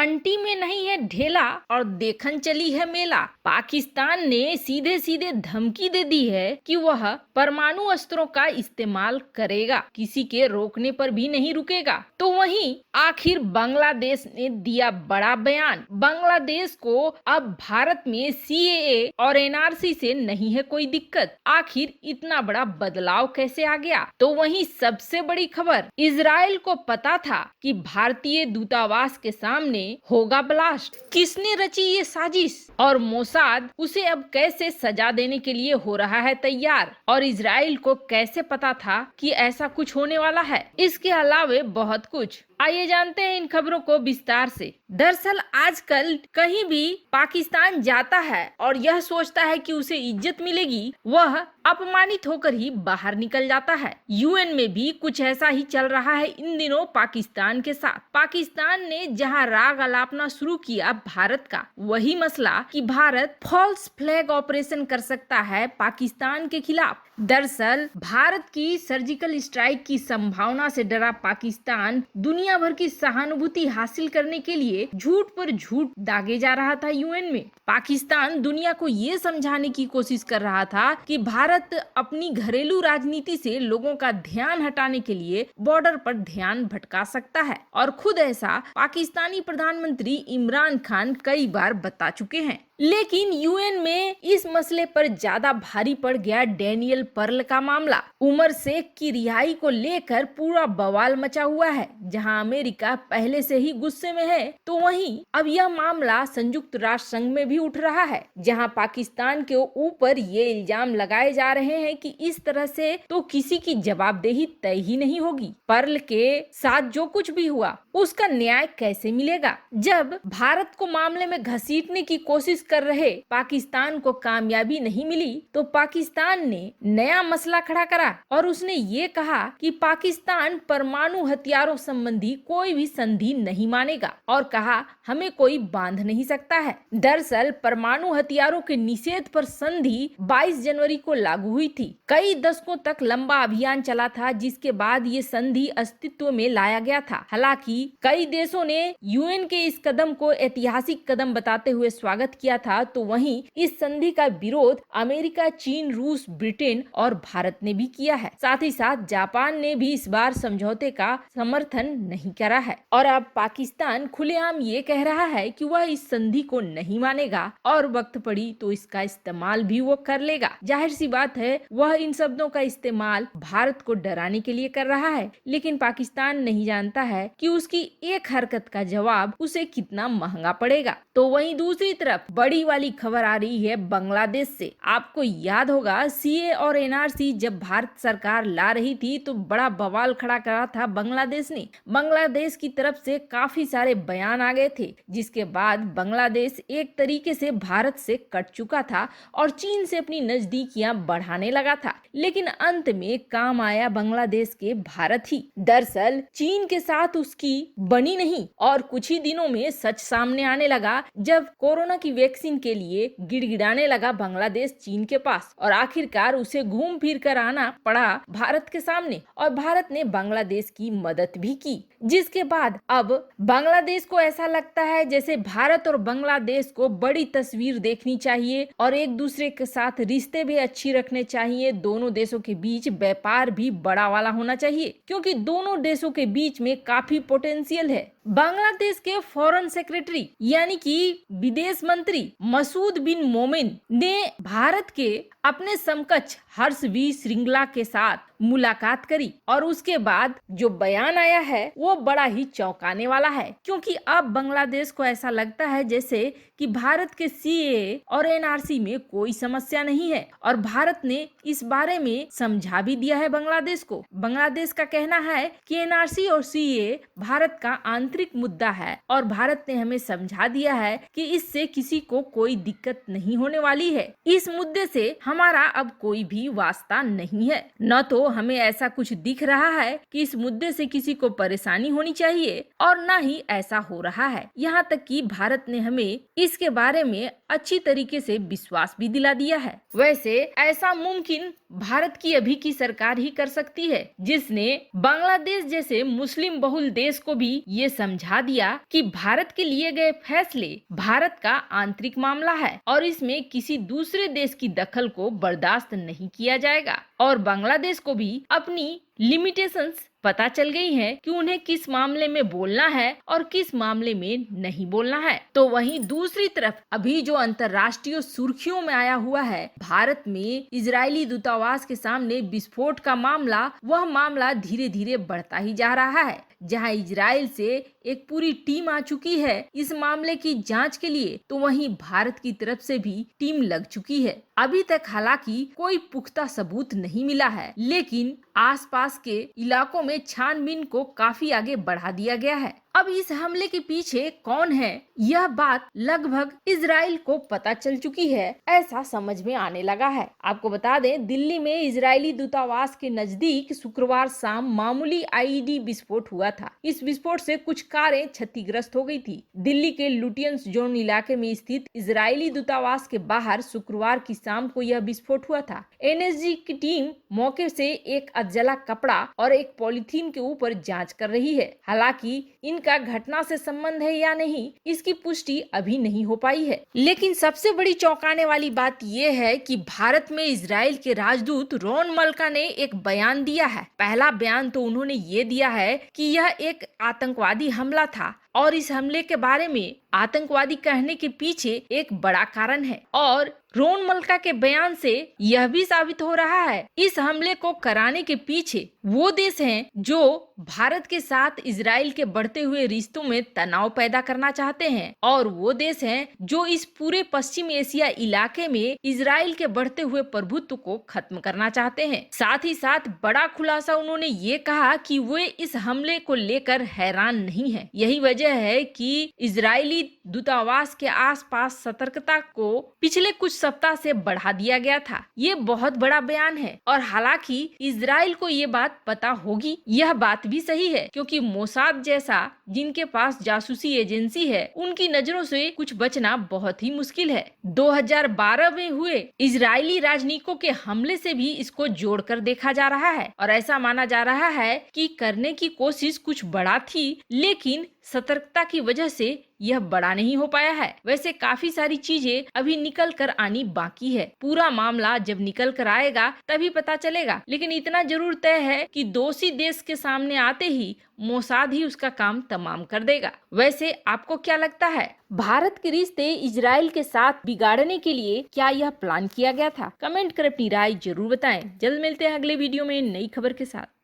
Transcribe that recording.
Aunty में नहीं है ढेला और देखन चली है मेला। पाकिस्तान ने सीधे सीधे धमकी दे दी है कि वह परमाणु अस्त्रों का इस्तेमाल करेगा, किसी के रोकने पर भी नहीं रुकेगा। तो वहीं आखिर बांग्लादेश ने दिया बड़ा बयान। बांग्लादेश को अब भारत में सीएए और एनआरसी से नहीं है कोई दिक्कत। आखिर इतना बड़ा बदलाव कैसे आ गया? तो वहीं सबसे बड़ी खबर, इजराइल को पता था कि भारतीय दूतावास के सामने होगा ब्लास्ट। किसने रची ये साजिश और मोसाद उसे अब कैसे सजा देने के लिए हो रहा है तैयार, और इजराइल को कैसे पता था कि ऐसा कुछ होने वाला है? इसके अलावे बहुत कुछ। आइए जानते हैं इन खबरों को विस्तार से। दरअसल आजकल कहीं भी पाकिस्तान जाता है और यह सोचता है कि उसे इज्जत मिलेगी, वह अपमानित होकर ही बाहर निकल जाता है। यूएन में भी कुछ ऐसा ही चल रहा है इन दिनों पाकिस्तान के साथ। पाकिस्तान ने जहां राग अलापना शुरू किया भारत का, वही मसला कि भारत फॉल्स फ्लैग ऑपरेशन कर सकता है पाकिस्तान के खिलाफ। दरअसल भारत की सर्जिकल स्ट्राइक की संभावना से डरा पाकिस्तान दुनिया भर की सहानुभूति हासिल करने के लिए झूठ पर झूठ दागे जा रहा था यूएन में। पाकिस्तान दुनिया को ये समझाने की कोशिश कर रहा था कि भारत अपनी घरेलू राजनीति से लोगों का ध्यान हटाने के लिए बॉर्डर पर ध्यान भटका सकता है, और खुद ऐसा पाकिस्तानी प्रधानमंत्री इमरान खान कई बार बता चुके हैं। लेकिन यूएन में इस मसले पर ज्यादा भारी पड़ गया डैनियल पर्ल का मामला। उमर शेख की रिहाई को लेकर पूरा बवाल मचा हुआ है। जहां अमेरिका पहले से ही गुस्से में है, तो वहीं अब यह मामला संयुक्त राष्ट्र संघ में भी उठ रहा है, जहां पाकिस्तान के ऊपर ये इल्जाम लगाए जा रहे हैं कि इस तरह से तो किसी की जवाबदेही तय ही नहीं होगी। पर्ल के साथ जो कुछ भी हुआ उसका न्याय कैसे मिलेगा? जब भारत को मामले में घसीटने की कोशिश कर रहे पाकिस्तान को कामयाबी नहीं मिली, तो पाकिस्तान ने नया मसला खड़ा करा और उसने ये कहा कि पाकिस्तान परमाणु हथियारों संबंधी कोई भी संधि नहीं मानेगा, और कहा हमें कोई बांध नहीं सकता है। दरअसल परमाणु हथियारों के निषेध पर संधि 22 जनवरी को लागू हुई थी। कई दशकों तक लंबा अभियान चला था, जिसके बाद ये संधि अस्तित्व में लाया गया था। हालांकि कई देशों ने यूएन के इस कदम को ऐतिहासिक कदम बताते हुए स्वागत किया था, तो वहीं इस संधि का विरोध अमेरिका, चीन, रूस, ब्रिटेन और भारत ने भी किया है। साथ ही साथ जापान ने भी इस बार समझौते का समर्थन नहीं करा है, और अब पाकिस्तान खुलेआम ये कह रहा है कि वह इस संधि को नहीं मानेगा और वक्त पड़ी तो इसका इस्तेमाल भी वो कर लेगा। जाहिर सी बात है, वह इन शब्दों का इस्तेमाल भारत को डराने के लिए कर रहा है, लेकिन पाकिस्तान नहीं जानता है कि उसकी एक हरकत का जवाब उसे कितना महंगा पड़ेगा। तो वहीं दूसरी तरफ बड़ी वाली खबर आ रही है बांग्लादेश से। आपको याद होगा सीए और एनआरसी जब भारत सरकार ला रही थी तो बड़ा बवाल खड़ा करा था बांग्लादेश ने। बांग्लादेश की तरफ से काफी सारे बयान आ गए थे, जिसके बाद बांग्लादेश एक तरीके से भारत से कट चुका था और चीन से अपनी नजदीकियां बढ़ाने लगा था। लेकिन अंत में काम आया बांग्लादेश के भारत ही। दरअसल चीन के साथ उसकी बनी नहीं, और कुछ ही दिनों में सच सामने आने लगा जब कोरोना की वैक्सीन के लिए गिड़गिड़ाने लगा बांग्लादेश चीन के पास, और आखिरकार उसे घूम फिर कर आना पड़ा भारत के सामने, और भारत ने बांग्लादेश की मदद भी की। जिसके बाद अब बांग्लादेश को ऐसा लगता है जैसे भारत और बांग्लादेश को बड़ी तस्वीर देखनी चाहिए और एक दूसरे के साथ रिश्ते भी अच्छी रखने चाहिए। दोनों देशों के बीच व्यापार भी बड़ा वाला होना चाहिए, क्योंकि दोनों देशों के बीच में काफी पोटेंशियल है। बांग्लादेश के फॉरेन सेक्रेटरी यानी कि विदेश मंत्री मसूद बिन मोमिन ने भारत के अपने समकक्ष हर्ष वी श्रृंगला के साथ मुलाकात करी, और उसके बाद जो बयान आया है वो बड़ा ही चौंकाने वाला है, क्योंकि अब बांग्लादेश को ऐसा लगता है जैसे कि भारत के सीएए और एनआरसी में कोई समस्या नहीं है, और भारत ने इस बारे में समझा भी दिया है बांग्लादेश को। बांग्लादेश का कहना है कि एनआरसी और सीएए भारत का आंतरिक मुद्दा है, और भारत ने हमें समझा दिया है कि इससे किसी को कोई दिक्कत नहीं होने वाली है। इस मुद्दे से हमारा अब कोई भी वास्ता नहीं है, न तो हमें ऐसा कुछ दिख रहा है कि इस मुद्दे से किसी को परेशानी होनी चाहिए, और न ही ऐसा हो रहा है। यहाँ तक कि भारत ने हमें इसके बारे में अच्छी तरीके से विश्वास भी दिला दिया है। वैसे ऐसा मुमकिन भारत की अभी की सरकार ही कर सकती है, जिसने बांग्लादेश जैसे मुस्लिम बहुल देश को भी ये समझा दिया कि भारत के लिए गए फैसले भारत का आंतरिक मामला है और इसमें किसी दूसरे देश की दखल को बर्दाश्त नहीं किया जाएगा। और बांग्लादेश को भी अपनी लिमिटेशंस पता चल गई है कि उन्हें किस मामले में बोलना है और किस मामले में नहीं बोलना है। तो वहीं दूसरी तरफ अभी जो अंतर्राष्ट्रीय सुर्खियों में आया हुआ है भारत में इजरायली दूतावास के सामने विस्फोट का मामला, वह मामला धीरे धीरे बढ़ता ही जा रहा है, जहां इजराइल से एक पूरी टीम आ चुकी है इस मामले की जांच के लिए, तो वहीं भारत की तरफ से भी टीम लग चुकी है। अभी तक हालांकि कोई पुख्ता सबूत नहीं मिला है, लेकिन आसपास के इलाकों में छानबीन को काफी आगे बढ़ा दिया गया है। अब इस हमले के पीछे कौन है, यह बात लगभग इजराइल को पता चल चुकी है, ऐसा समझ में आने लगा है। आपको बता दें, दिल्ली में इजरायली दूतावास के नजदीक शुक्रवार शाम मामूली आईईडी विस्फोट हुआ था। इस विस्फोट से कुछ कारें क्षतिग्रस्त हो गई थी। दिल्ली के लुटियंस जोन इलाके में स्थित इजरायली दूतावास के बाहर शुक्रवार की शाम को यह विस्फोट हुआ था। एनएसजी की टीम मौके से एक अधजला कपड़ा और एक पॉलीथीन के ऊपर जांच कर रही है। हालांकि इनका घटना से संबंध है या नहीं, इसकी पुष्टि अभी नहीं हो पाई है। लेकिन सबसे बड़ी चौंकाने वाली बात यह है कि भारत में इजराइल के राजदूत रॉन मल्का ने एक बयान दिया है। पहला बयान तो उन्होंने ये दिया है कि यह एक आतंकवादी हमला था और इस हमले के बारे में आतंकवादी कहने के पीछे एक बड़ा कारण है। और रोन मल्का के बयान से यह भी साबित हो रहा है इस हमले को कराने के पीछे वो देश हैं जो भारत के साथ इजराइल के बढ़ते हुए रिश्तों में तनाव पैदा करना चाहते हैं, और वो देश हैं जो इस पूरे पश्चिम एशिया इलाके में इजराइल के बढ़ते हुए प्रभुत्व को खत्म करना चाहते हैं। साथ ही साथ बड़ा खुलासा उन्होंने ये कहा कि वे इस हमले को लेकर हैरान नहीं है। यही वजह है कि इजरायली दूतावास के आसपास सतर्कता को पिछले कुछ सप्ताह से बढ़ा दिया गया था। ये बहुत बड़ा बयान है और हालांकि इजराइल को ये बात पता होगी, यह बात भी सही है, क्योंकि मोसाद जैसा जिनके पास जासूसी एजेंसी है, उनकी नजरों से कुछ बचना बहुत ही मुश्किल है। 2012 में हुए इजरायली राजनयिकों के हमले से भी इसको जोड़कर देखा जा रहा है और ऐसा माना जा रहा है कि करने की कोशिश कुछ बड़ा थी, लेकिन सतर्कता की वजह से यह बड़ा नहीं हो पाया है। वैसे काफी सारी चीजें अभी निकल कर आनी बाकी है। पूरा मामला जब निकल कर आएगा तभी पता चलेगा, लेकिन इतना जरूर तय है कि दोषी देश के सामने आते ही मोसाद ही उसका काम तमाम कर देगा। वैसे आपको क्या लगता है, भारत के रिश्ते इजराइल के साथ बिगाड़ने के लिए क्या यह प्लान किया गया था? कमेंट कर अपनी राय जरूर बताएं। जल्द मिलते हैं अगले वीडियो में नई खबर के साथ।